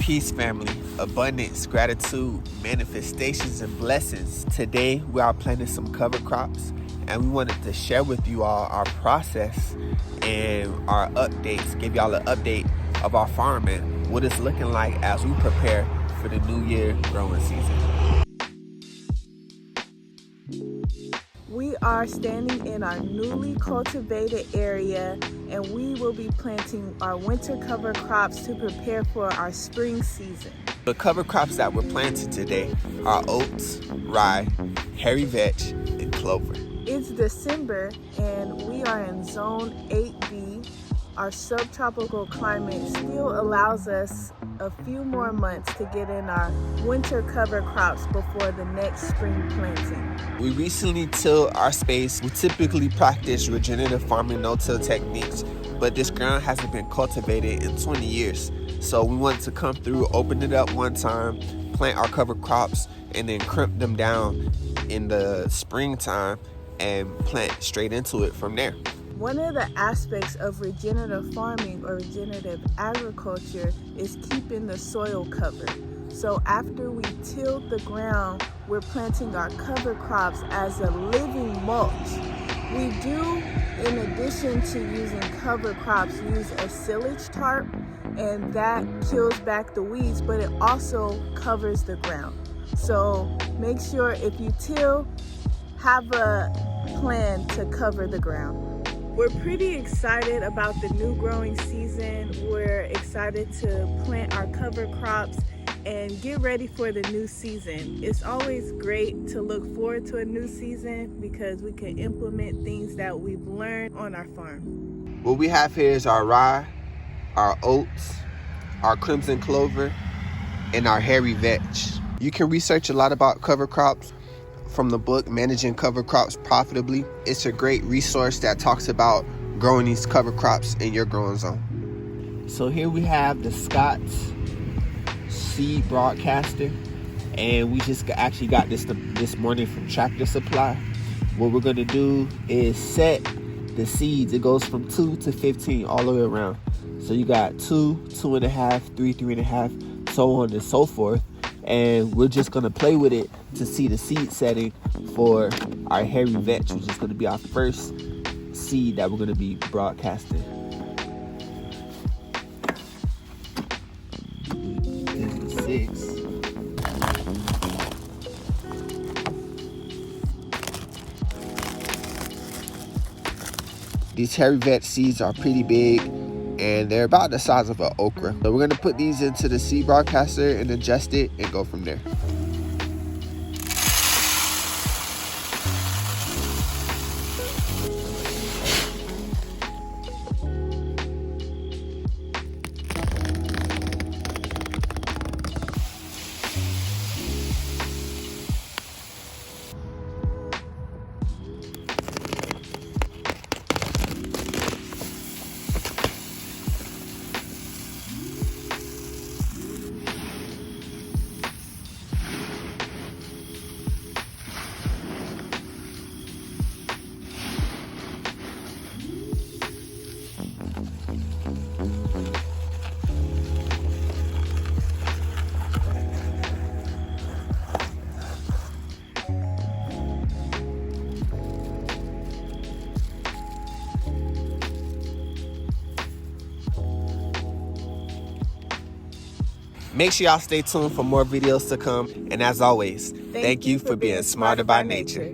Peace, family, abundance, gratitude, manifestations, and blessings. Today, we are planting some cover crops, and we wanted to share with you all our process and our updates, give y'all an update of our farming, what it's looking like as we prepare for the new year growing season. We are standing in our newly cultivated area, and we will be planting our winter cover crops to prepare for our spring season. The cover crops that we're planting today are oats, rye, hairy vetch, and clover. It's December, and we are in Zone 8B. Our subtropical climate still allows us a few more months to get in our winter cover crops before the next spring planting. We recently tilled our space. We typically practice regenerative farming no-till techniques, but this ground hasn't been cultivated in 20 years. So we wanted to come through, open it up one time, plant our cover crops, and then crimp them down in the springtime and plant straight into it from there. One of the aspects of regenerative farming or regenerative agriculture is keeping the soil covered. So after we tilled the ground, we're planting our cover crops as a living mulch. We do, in addition to using cover crops, use a silage tarp, and that kills back the weeds, but it also covers the ground. So make sure if you till, have a plan to cover the ground. We're pretty excited about the new growing season. We're excited to plant our cover crops and get ready for the new season. It's always great to look forward to a new season because we can implement things that we've learned on our farm. What we have here is our rye, our oats, our crimson clover, and our hairy vetch. You can research a lot about cover crops from the book Managing Cover Crops Profitably. It's a great resource that talks about growing these cover crops in your growing zone. So here we have the Scott's seed broadcaster, and we just actually got this morning from Tractor Supply. What we're gonna do is set the seeds. It goes from 2 to 15 all the way around. So you got 2, 2.5, 3, 3.5, so on and so forth. And we're just gonna play with it to see the seed setting for our hairy vetch, which is gonna be our first seed that we're gonna be broadcasting. This is 6. These hairy vetch seeds are pretty big, and they're about the size of an okra. So we're gonna put these into the seed broadcaster and adjust it and go from there. Make sure y'all stay tuned for more videos to come. And as always, thank you for being smarter by nature.